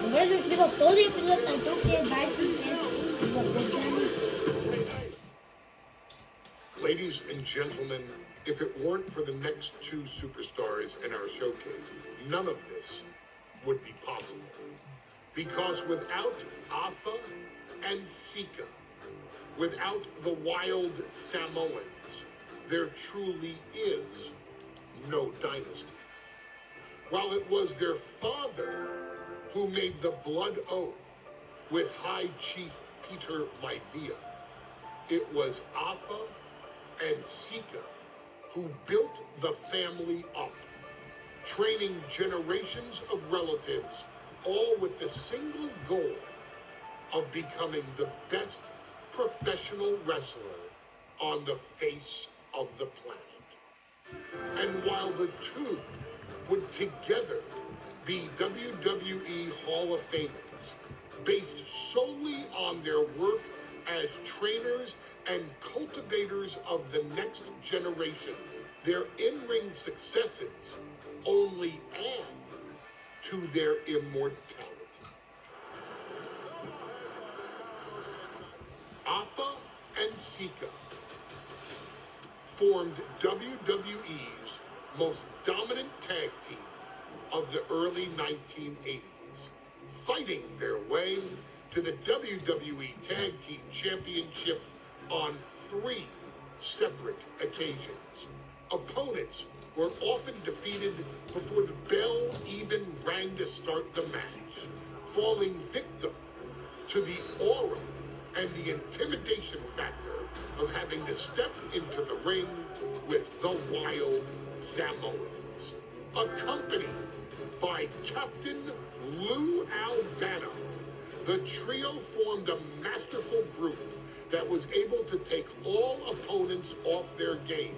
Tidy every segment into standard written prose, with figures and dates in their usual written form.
Добре дошли в този епизод на тук е 25 започваме. Ladies and gentlemen, if it weren't for the next two superstars in our showcase, none of this would be possible. Because without Afa and Sika, without the wild Samoans, there truly is no dynasty. While it was their father who made the blood oath with High Chief Peter Maivia, it was Afa and Sika who built the family up, training generations of relatives, all with the single goal of becoming the best professional wrestler on the face of the planet. And while the two would together be WWE Hall of Famers, based solely on their work as trainers and cultivators of the next generation, their in-ring successes only add to their immortality. Afa and Sika formed WWE's most dominant tag team of the early 1980s, fighting their way to the WWE Tag Team Championship on 3 separate occasions. Opponents were often defeated before the bell even rang to start the match, falling victim to the aura and the intimidation factor of having to step into the ring with the Wild Samoans. Accompanied by Captain Lou Albano, the trio formed a masterful group that was able to take all opponents off their game,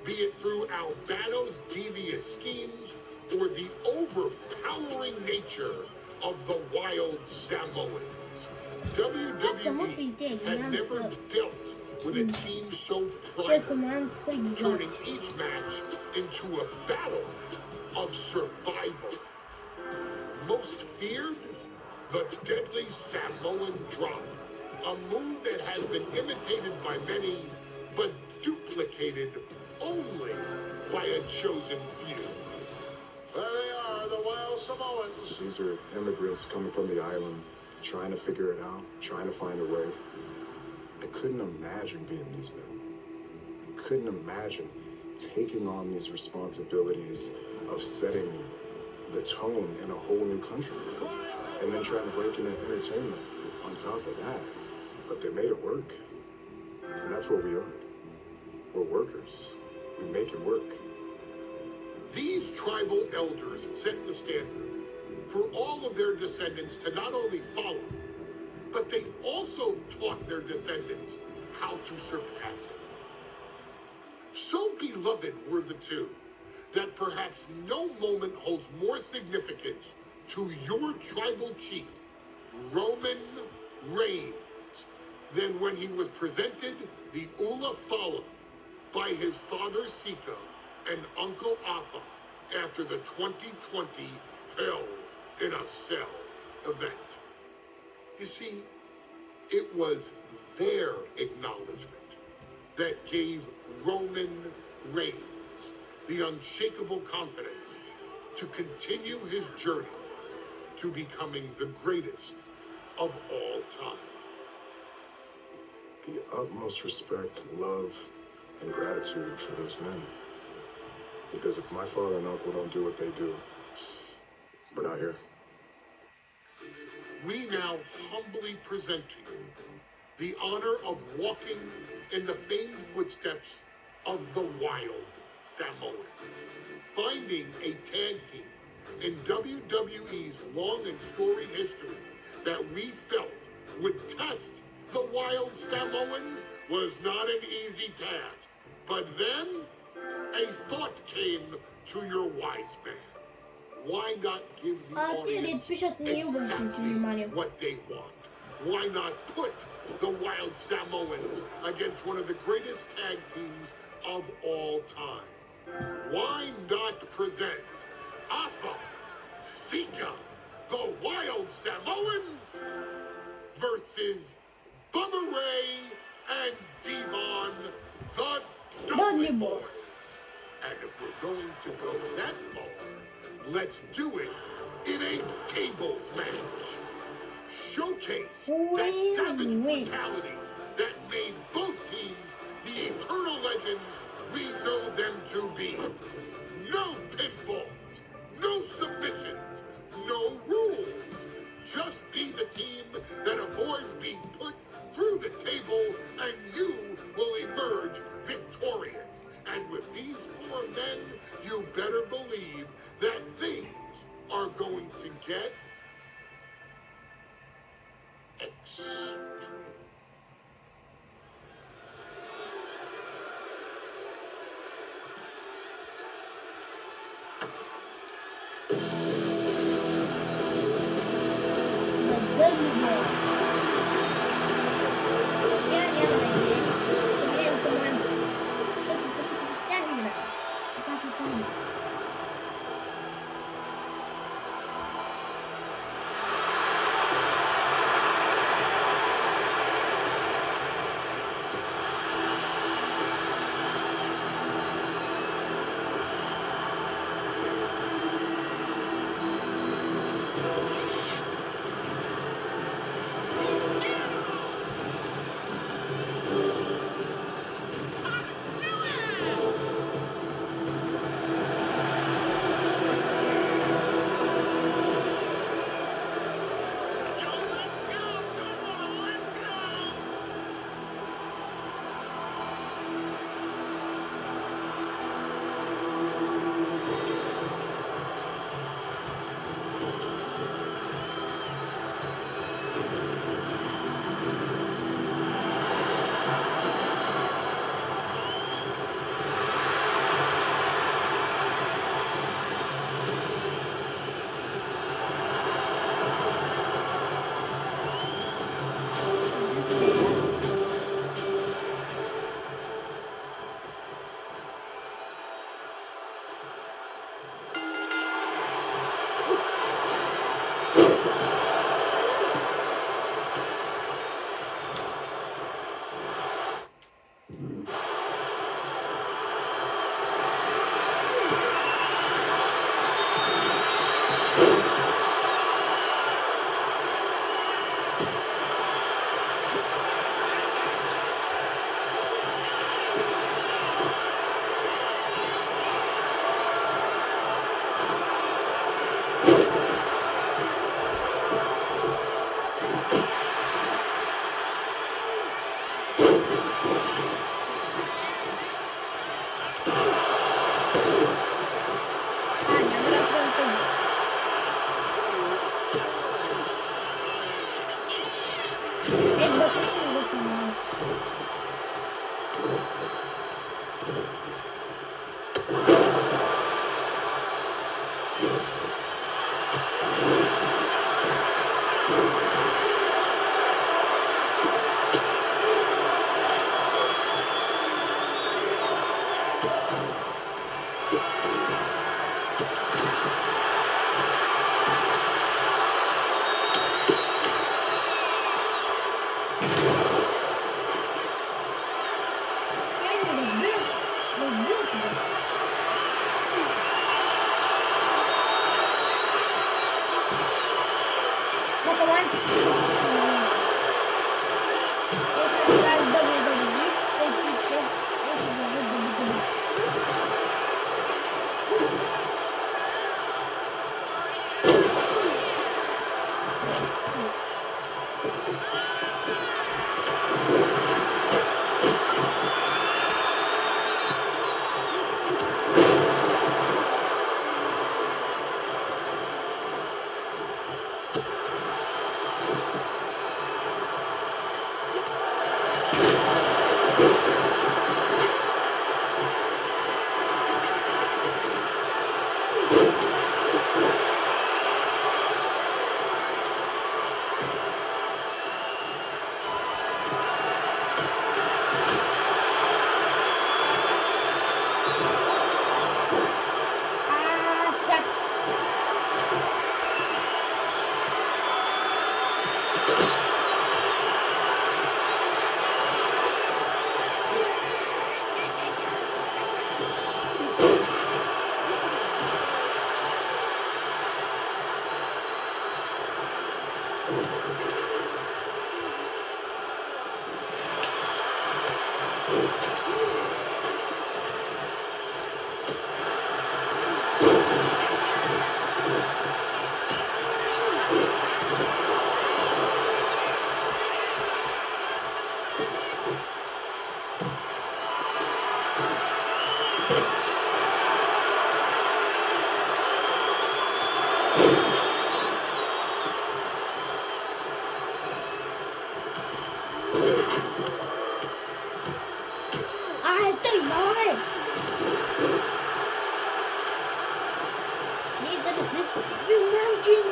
be it through Albano's devious schemes or the overpowering nature of the Wild Samoans. WWE had never dealt with a team so primal, turning each match into a battle of survival. Most feared, the deadly Samoan drop, a move that has been imitated by many, but duplicated only by a chosen few. There they are, the Wild Samoans. These are immigrants coming from the island, trying to figure it out, trying to find a way. I couldn't imagine being these men. I couldn't imagine taking on these responsibilities of setting the tone in a whole new country and then trying to break into entertainment on top of that. But they made it work. And that's what we are. We're workers. We make it work. These tribal elders set the standard for all of their descendants to not only follow, but they also taught their descendants how to surpass it. So beloved were the two that perhaps no moment holds more significance to your tribal chief, Roman Reigns, than when he was presented the Ula Fala by his father Sika and Uncle Afa after the 2020 Hell in a Cell event. You see, it was their acknowledgement that gave Roman Reigns the unshakable confidence to continue his journey to becoming the greatest of all time. The utmost respect, love, and gratitude for those men. Because if my father and uncle don't do what they do, we're not here. We now humbly present to you the honor of walking in the famed footsteps of the Wild Samoans, finding a tag team in WWE's long and storied history that we felt would test the Wild Samoans was not an easy task. But then a thought came to your wise man. Why not give the audience exactly what they want? Why not put the Wild Samoans against one of the greatest tag teams of all time? Why not present Afa, Sika, the Wild Samoans versus Bubba Ray and Devon, the Dudley Boys. And if we're going to go that far, let's do it in a tables match. Showcase that savage brutality that made both teams the eternal legends we know them to be. No pinfalls, no submissions, no rules. Just be the team that avoids being put through the table, and you will emerge victorious. And with these four men, you better believe that things are going to get extreme. Tỉnh rồi. Need the snake. You mountain.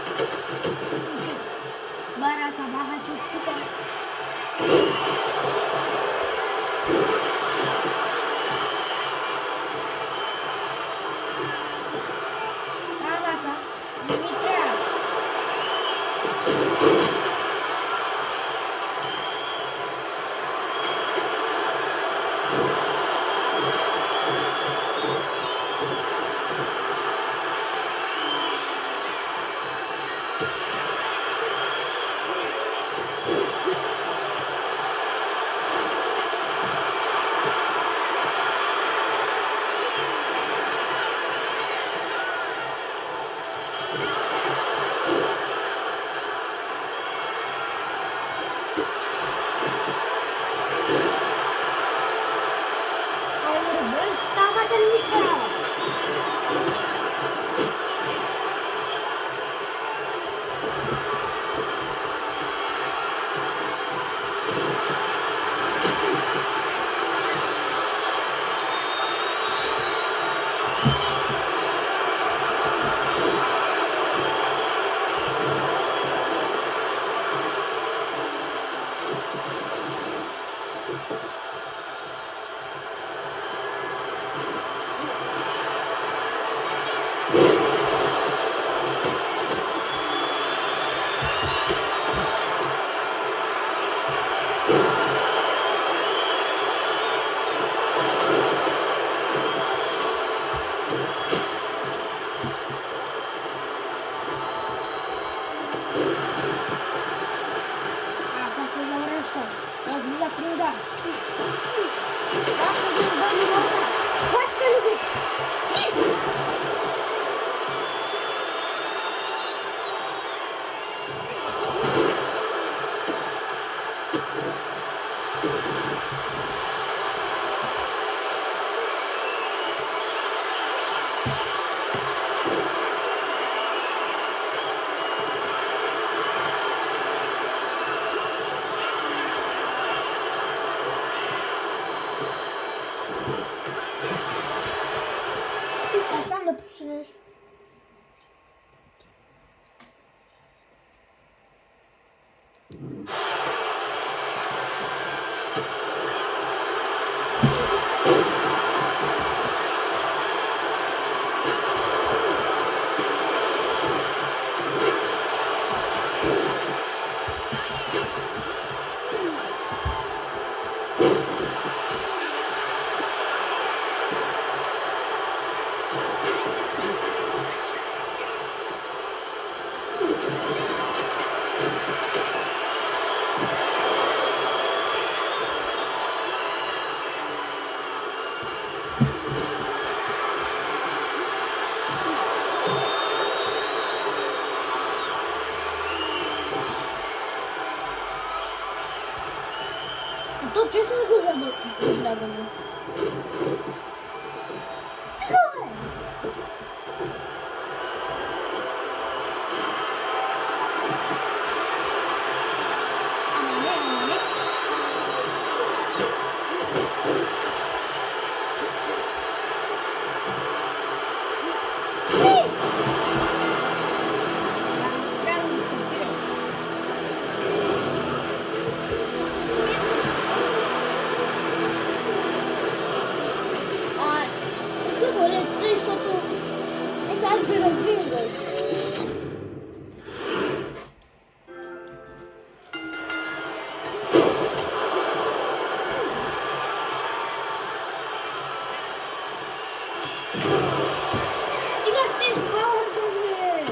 बड़ा सा बाहर चुप Przecież. To честно го загледаме. Стига, бе! Ама не. Не! Трябва да стартира. Защото аз ви развивайте. Стига с тези пауърбове!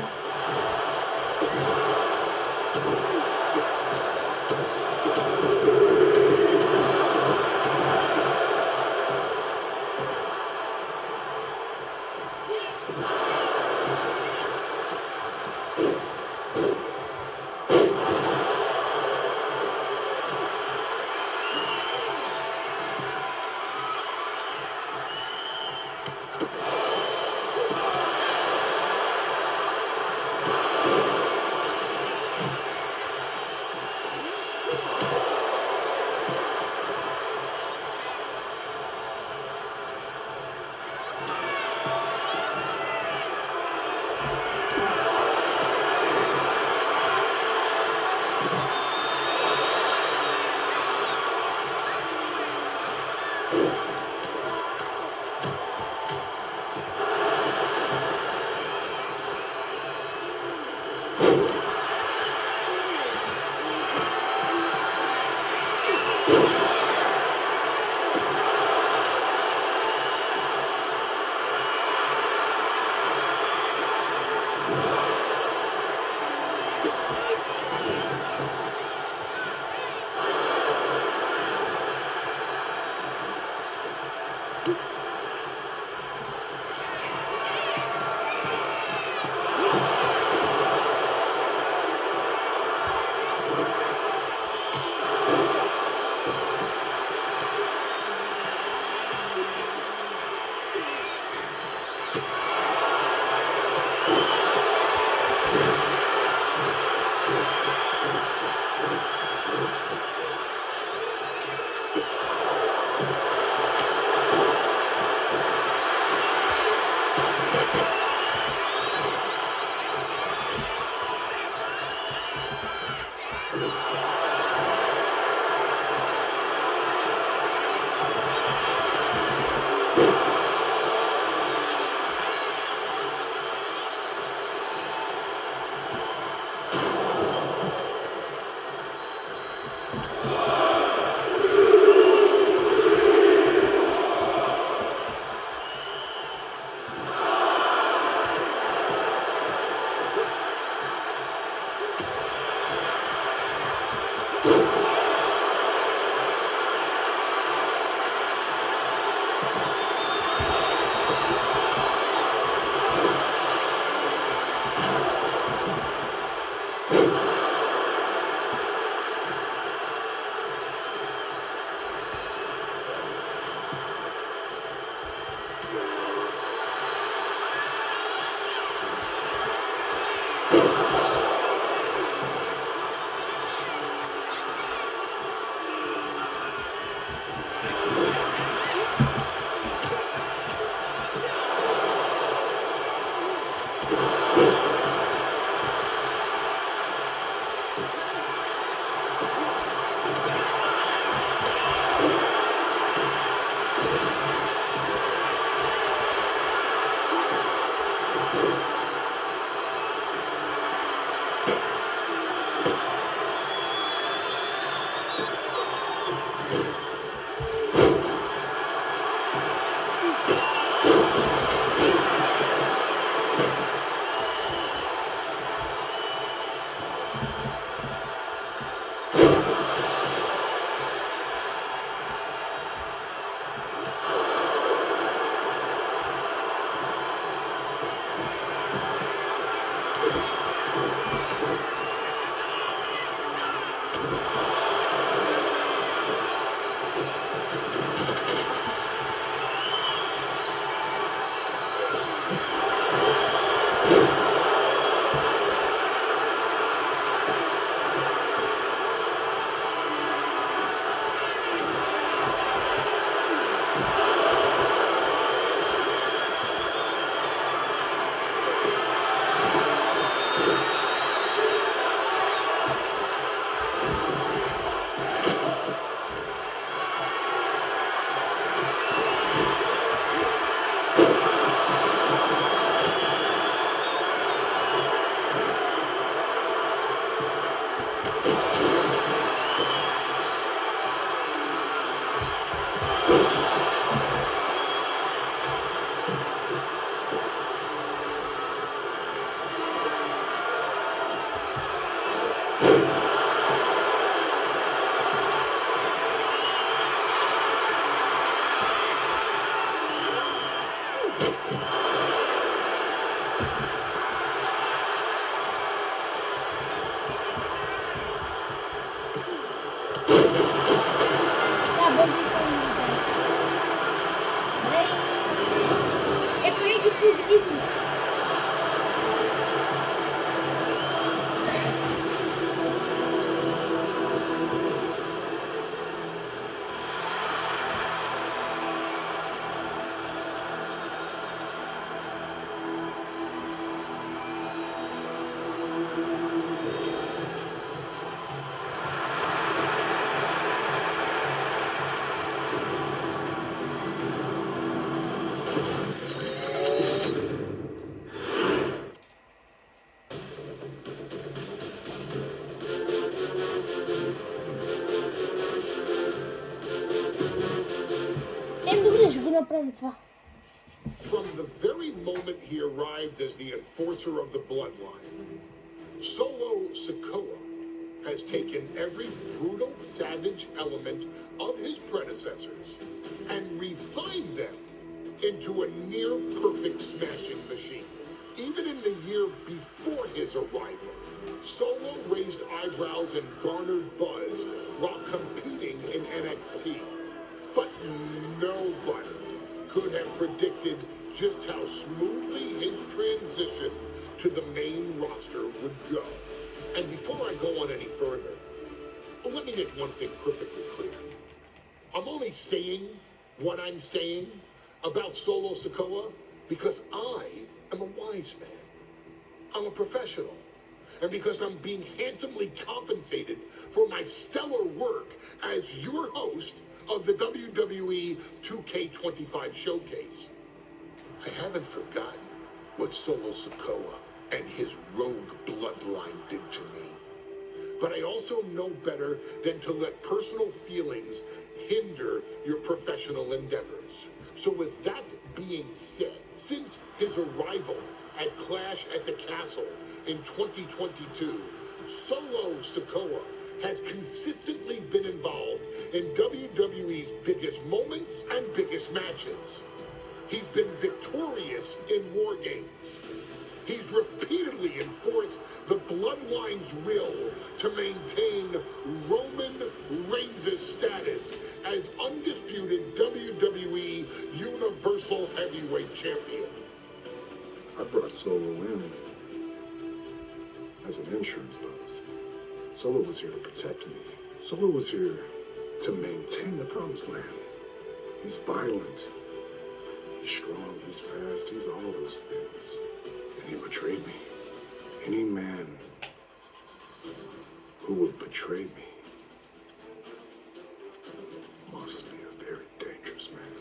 From the very moment he arrived as the enforcer of the bloodline, Solo Sikoa has taken every brutal, savage element of his predecessors and refined them into a near-perfect smashing machine. Even in the year before his arrival, Solo raised eyebrows and garnered buzz while competing in NXT. But nobody could have predicted just how smoothly his transition to the main roster would go. And before I go on any further, let me make one thing perfectly clear. I'm only saying what I'm saying about Solo Sikoa because I am a wise man. I'm a professional. And because I'm being handsomely compensated for my stellar work as your host of the WWE 2K25 showcase. I haven't forgotten what Solo Sikoa and his rogue bloodline did to me. But I also know better than to let personal feelings hinder your professional endeavors. So with that being said, since his arrival at Clash at the Castle in 2022, Solo Sikoa has consistently been involved in WWE's biggest moments and biggest matches. He's been victorious in War Games. He's repeatedly enforced the Bloodline's will to maintain Roman Reigns' status as undisputed WWE Universal Heavyweight Champion. I brought Solo in as an insurance policy. Solo was here to protect me. Solo was here to maintain the promised land. He's violent. He's strong. He's fast. He's all those things. And he betrayed me. Any man who would betray me must be a very dangerous man.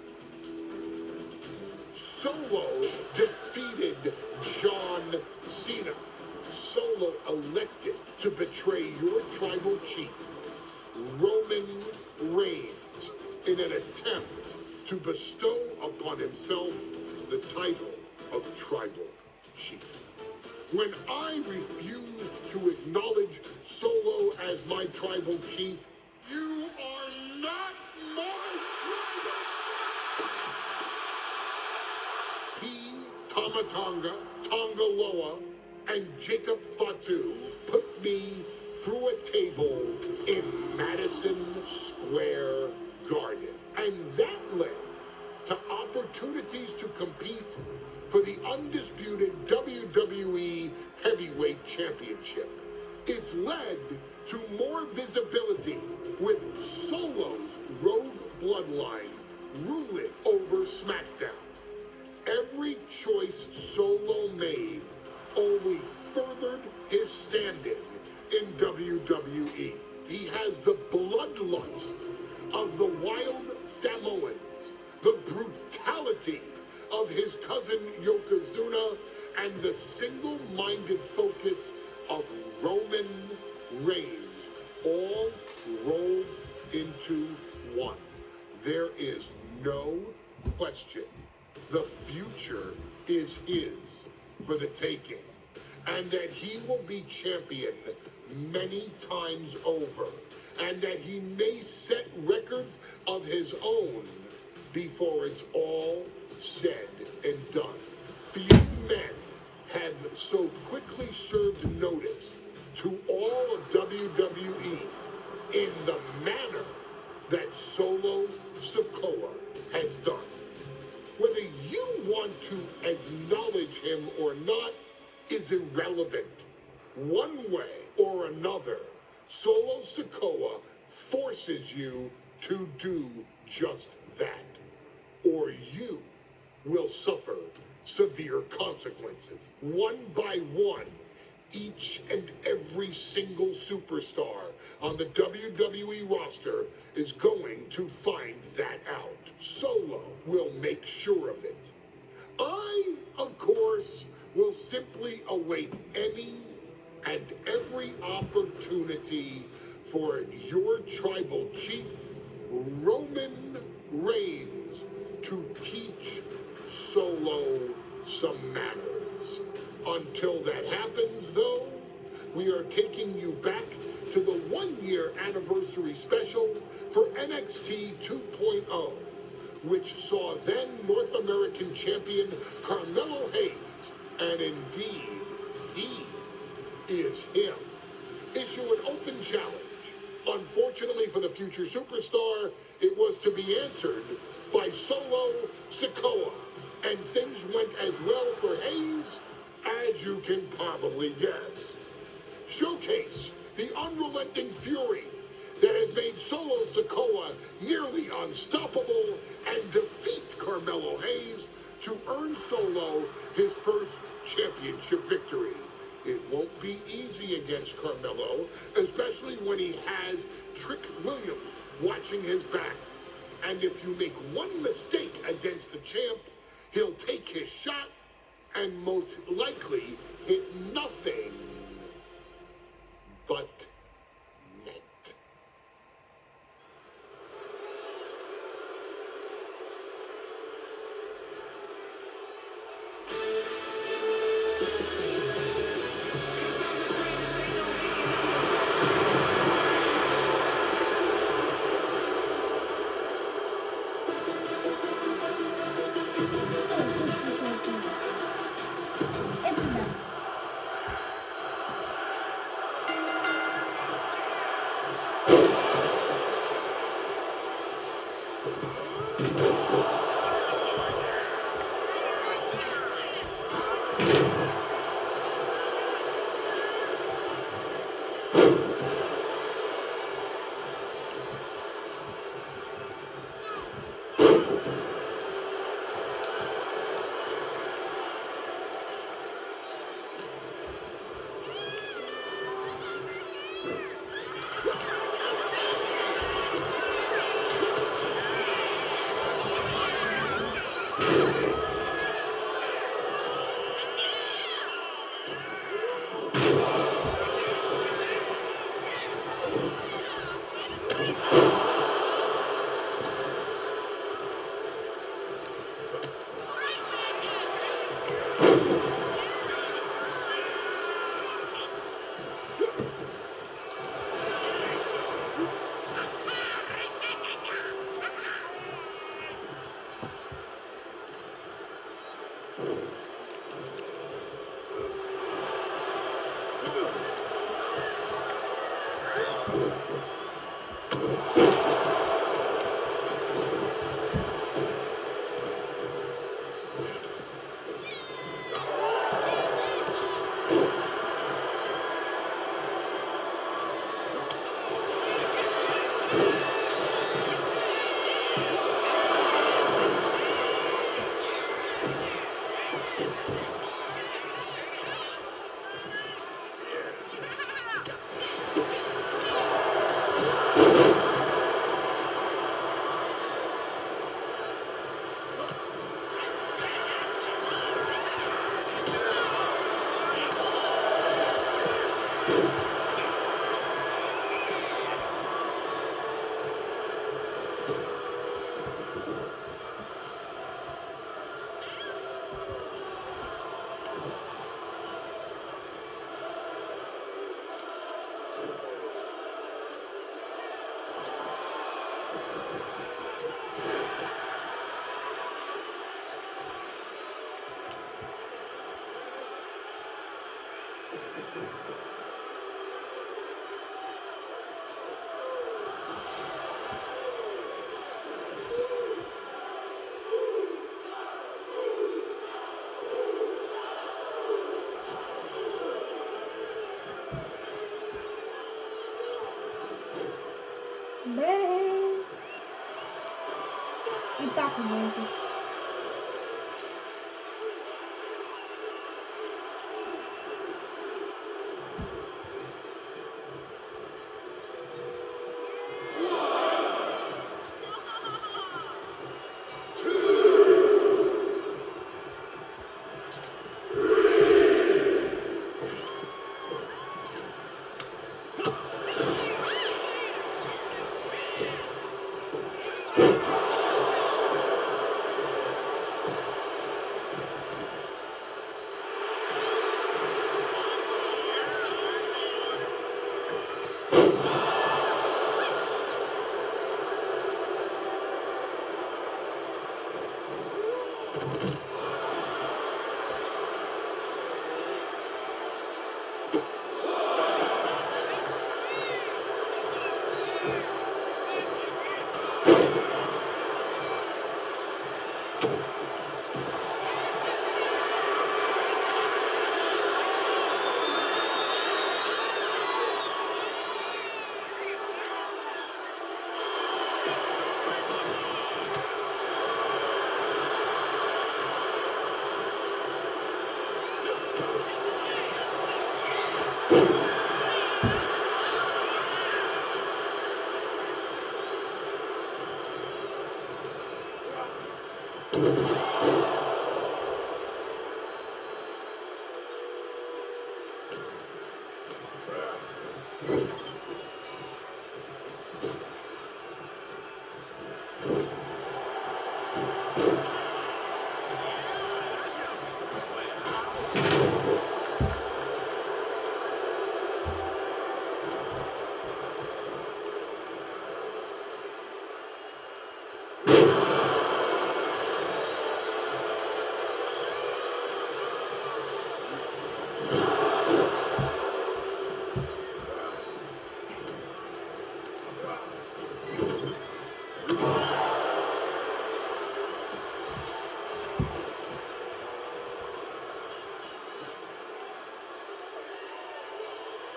Solo defeated John Cena. Solo elected to betray your tribal chief, Roman Reigns, in an attempt to bestow upon himself the title of tribal chief. When I refused to acknowledge Solo as my tribal chief, you are not my tribal. He, Tamatanga, Tongaloa, and Jacob Fatu put me through a table in Madison Square Garden. And that led to opportunities to compete for the undisputed WWE Heavyweight Championship. It's led to more visibility with Solo's rogue bloodline ruling over SmackDown. Every choice Solo made only furthered his standing in WWE. He has the bloodlust of the wild Samoans, the brutality of his cousin Yokozuna, and the single-minded focus of Roman Reigns, all rolled into one. There is no question. The future is his for the taking, and that he will be champion many times over, and that he may set records of his own before it's all said and done. Few men have so quickly served notice to all of WWE in the manner that Solo Sikoa has done. Whether you want to acknowledge him or not is irrelevant. One way or another, Solo Sikoa forces you to do just that, or you will suffer severe consequences. One by one, each and every single superstar on the WWE roster is going to find that out. Solo will make sure of it. I, of course, will simply await any and every opportunity for your tribal chief, Roman Reigns, to teach Solo some manners. Until that happens, though, we are taking you back to the one-year anniversary special for NXT 2.0, which saw then North American champion Carmelo Hayes, and indeed, he is him, issue an open challenge. Unfortunately for the future superstar, it was to be answered by Solo Sikoa, and things went as well for Hayes as you can probably guess. showcase the unrelenting fury that has made Solo Sikoa nearly unstoppable and defeat Carmelo Hayes to earn Solo his first championship victory. It won't be easy against Carmelo, especially when he has Trick Williams watching his back. And if you make one mistake against the champ, he'll take his shot and most likely hit nothing but net. Bem. E tá com muito.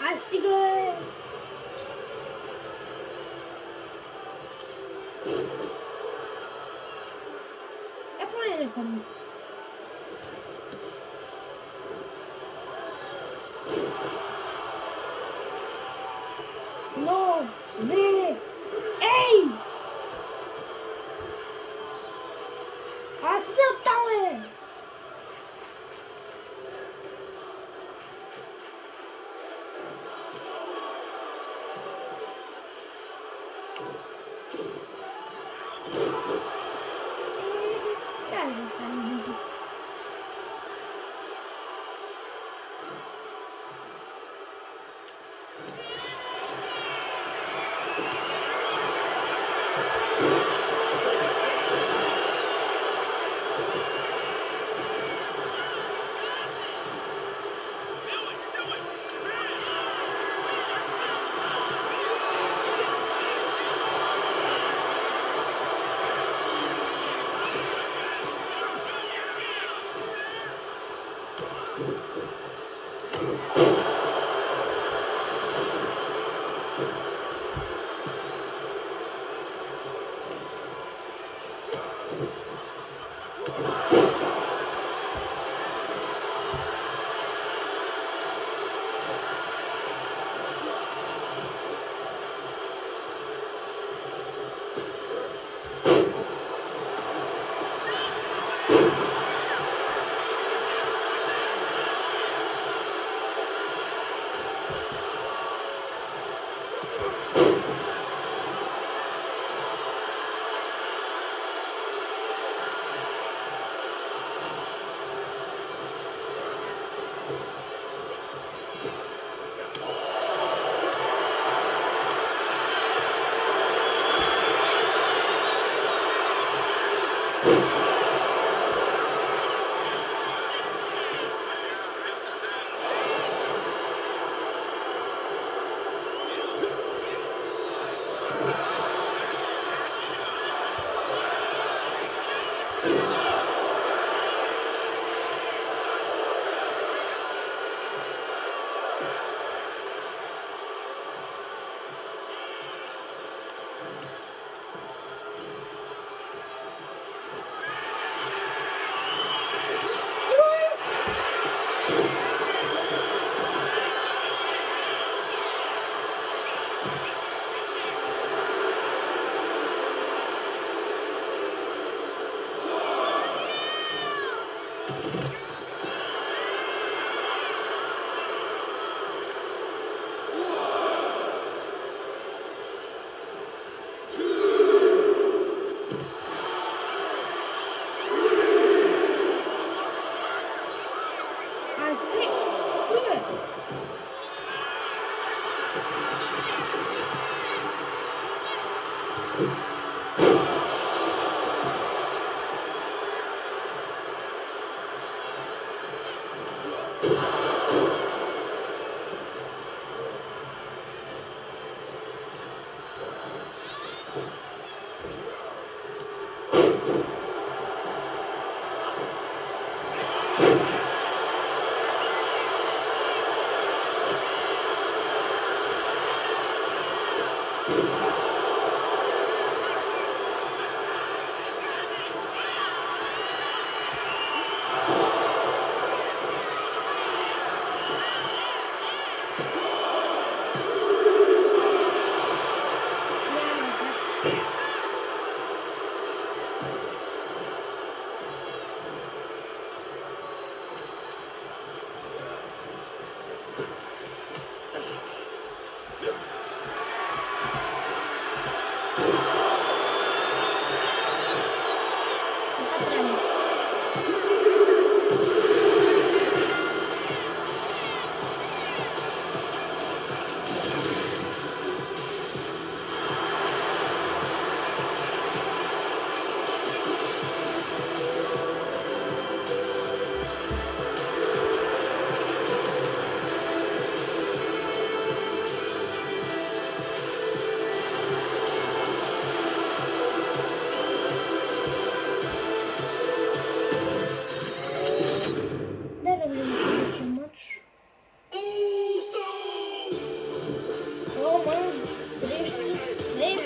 아스티글. 애플레이를 가면. No, 왜? 에이! 아, 진짜 다운해. Biraz İstanbul bulduk. 아, 스프링. Яка треба? Дай розглянути матч. О, мам, трішки сейф.